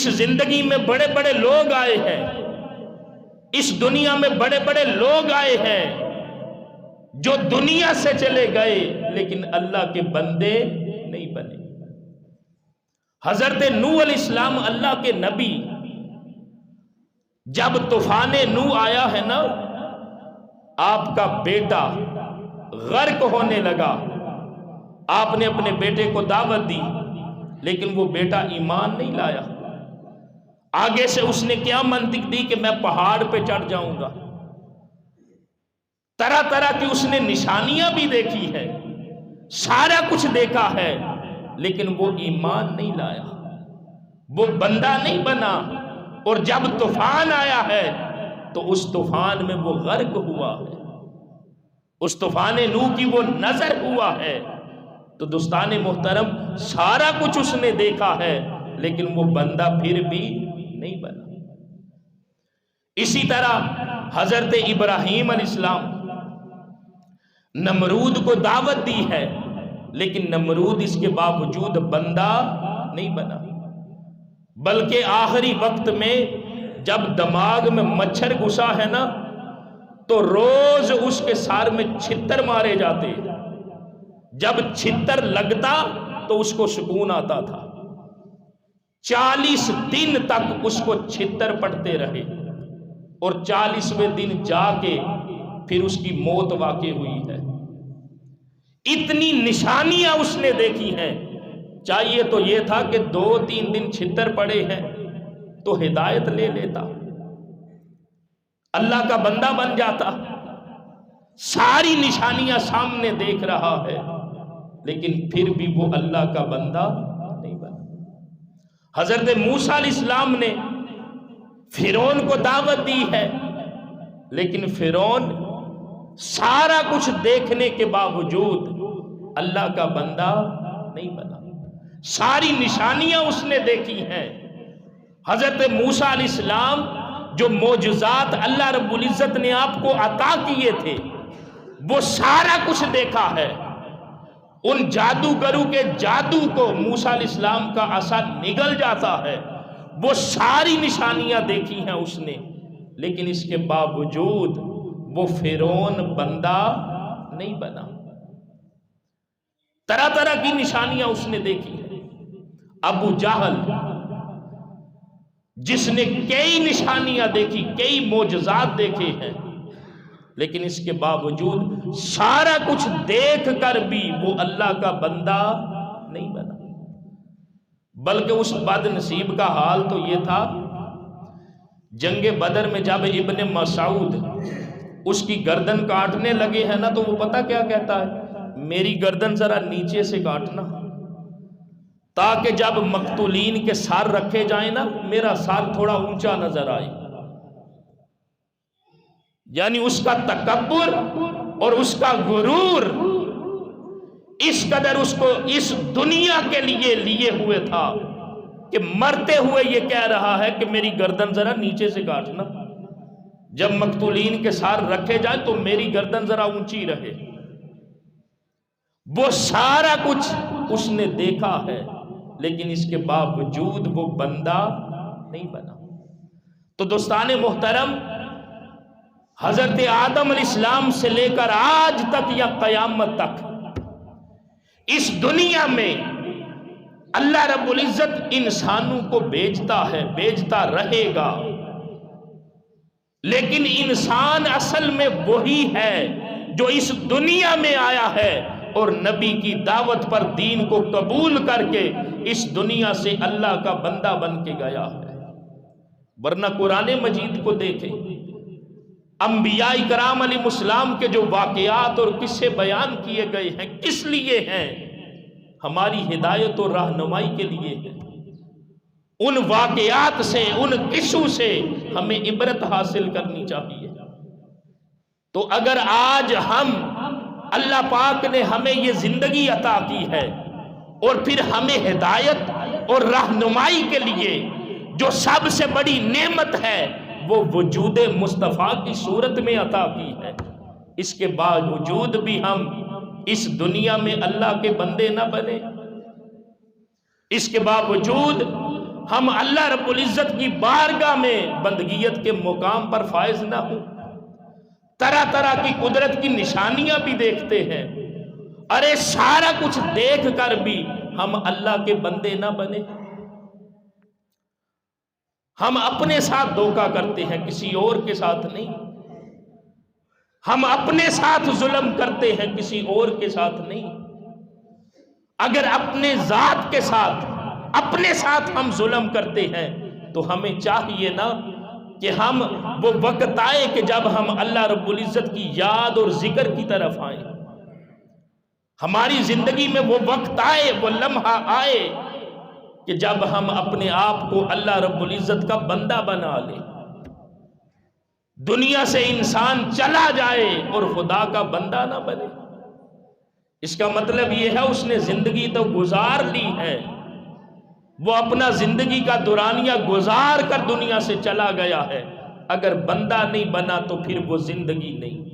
اس زندگی میں بڑے بڑے لوگ آئے ہیں، اس دنیا میں بڑے بڑے لوگ آئے ہیں جو دنیا سے چلے گئے لیکن اللہ کے بندے نہیں بنے۔ حضرت نوح علیہ السلام اللہ کے نبی، جب طوفان نوح آیا ہے نا، آپ کا بیٹا غرق ہونے لگا، آپ نے اپنے بیٹے کو دعوت دی لیکن وہ بیٹا ایمان نہیں لایا۔ آگے سے اس نے کیا منطق دی کہ میں پہاڑ پہ چڑھ جاؤں گا، طرح طرح کی اس نے نشانیاں بھی دیکھی ہے، سارا کچھ دیکھا ہے، لیکن وہ ایمان نہیں لایا، وہ بندہ نہیں بنا۔ اور جب طوفان آیا ہے تو اس طوفان میں وہ غرق ہوا ہے، اس طوفان نوح کی وہ نظر ہوا ہے۔ تو دوستان محترم، سارا کچھ اس نے دیکھا ہے لیکن وہ بندہ پھر بھی نہیں بنا۔ اسی طرح حضرت ابراہیم علیہ السلام نمرود کو دعوت دی ہے لیکن نمرود اس کے باوجود بندہ نہیں بنا، بلکہ آخری وقت میں جب دماغ میں مچھر گھسا ہے نا تو روز اس کے سار میں چھتر مارے جاتے، جب چھتر لگتا تو اس کو سکون آتا تھا۔ 40 دن تک اس کو چھتر پڑتے رہے اور 40ویں دن جا کے پھر اس کی موت واقع ہوئی ہے۔ اتنی نشانیاں اس نے دیکھی ہیں، چاہیے تو یہ تھا کہ 2-3 دن چھتر پڑے ہیں تو ہدایت لے لیتا، اللہ کا بندہ بن جاتا۔ ساری نشانیاں سامنے دیکھ رہا ہے لیکن پھر بھی وہ اللہ کا بندہ نہیں بنا۔ حضرت موسیٰ علیہ السلام نے فرعون کو دعوت دی ہے لیکن فرعون سارا کچھ دیکھنے کے باوجود اللہ کا بندہ نہیں بنا، ساری نشانیاں اس نے دیکھی ہیں۔ حضرت موسیٰ علیہ السلام جو معجزات اللہ رب العزت نے آپ کو عطا کیے تھے وہ سارا کچھ دیکھا ہے۔ ان جادوگروں کے جادو کو موسیٰ علیہ السلام کا عصا نگل جاتا ہے، وہ ساری نشانیاں دیکھی ہیں اس نے، لیکن اس کے باوجود وہ فرعون بندہ نہیں بنا۔ طرح طرح کی نشانیاں اس نے دیکھی ہیں۔ ابو جہل جس نے کئی نشانیاں دیکھی، کئی معجزات دیکھے ہیں، لیکن اس کے باوجود سارا کچھ دیکھ کر بھی وہ اللہ کا بندہ نہیں بنا، بلکہ اس بد نصیب کا حال تو یہ تھا، جنگ بدر میں جب ابن مسعود اس کی گردن کاٹنے لگے ہیں نا تو وہ پتہ کیا کہتا ہے، میری گردن ذرا نیچے سے کاٹنا تاکہ جب مقتولین کے سر رکھے جائیں نا میرا سر تھوڑا اونچا نظر آئے۔ یعنی اس کا تکبر اور اس کا غرور اس قدر اس کو اس دنیا کے لیے ہوئے تھا کہ مرتے ہوئے یہ کہہ رہا ہے کہ میری گردن ذرا نیچے سے کاٹنا، جب مقتولین کے سر رکھے جائیں تو میری گردن ذرا اونچی رہے۔ وہ سارا کچھ اس نے دیکھا ہے لیکن اس کے باوجود وہ بندہ نہیں بنا۔ تو دوستان محترم، حضرت آدم علیہ السلام سے لے کر آج تک یا قیامت تک اس دنیا میں اللہ رب العزت انسانوں کو بھیجتا ہے، بھیجتا رہے گا، لیکن انسان اصل میں وہی ہے جو اس دنیا میں آیا ہے اور نبی کی دعوت پر دین کو قبول کر کے اس دنیا سے اللہ کا بندہ بن کے گیا ہے۔ ورنہ قرآن مجید کو دیکھیں، انبیاء کرام علیہ السلام کے جو واقعات اور قصے بیان کیے گئے ہیں کس لیے ہیں؟ ہماری ہدایت اور رہنمائی کے لیے ہیں۔ ان واقعات سے، ان قصوں سے ہمیں عبرت حاصل کرنی چاہیے۔ تو اگر آج ہم، اللہ پاک نے ہمیں یہ زندگی عطا کی ہے اور پھر ہمیں ہدایت اور رہنمائی کے لیے جو سب سے بڑی نعمت ہے وہ وجود مصطفیٰ کی صورت میں عطا کی ہے، اس کے باوجود بھی ہم اس دنیا میں اللہ کے بندے نہ بنے، اس کے باوجود ہم اللہ رب العزت کی بارگاہ میں بندگیت کے مقام پر فائز نہ ہوں؟ طرح طرح کی قدرت کی نشانیاں بھی دیکھتے ہیں، ارے سارا کچھ دیکھ کر بھی ہم اللہ کے بندے نہ بنے؟ ہم اپنے ساتھ دھوکہ کرتے ہیں، کسی اور کے ساتھ نہیں۔ ہم اپنے ساتھ ظلم کرتے ہیں، کسی اور کے ساتھ نہیں۔ اگر اپنے ذات کے ساتھ، اپنے ساتھ ہم ظلم کرتے ہیں تو ہمیں چاہیے نا کہ ہم وہ وقت آئے کہ جب ہم اللہ رب العزت کی یاد اور ذکر کی طرف آئیں، ہماری زندگی میں وہ وقت آئے، وہ لمحہ آئے کہ جب ہم اپنے آپ کو اللہ رب العزت کا بندہ بنا لیں، دنیا سے انسان چلا جائے اور خدا کا بندہ نہ بنے۔ اس کا مطلب یہ ہے اس نے زندگی تو گزار لی ہے، وہ اپنا زندگی کا دورانیہ گزار کر دنیا سے چلا گیا ہے، اگر بندہ نہیں بنا تو پھر وہ زندگی نہیں۔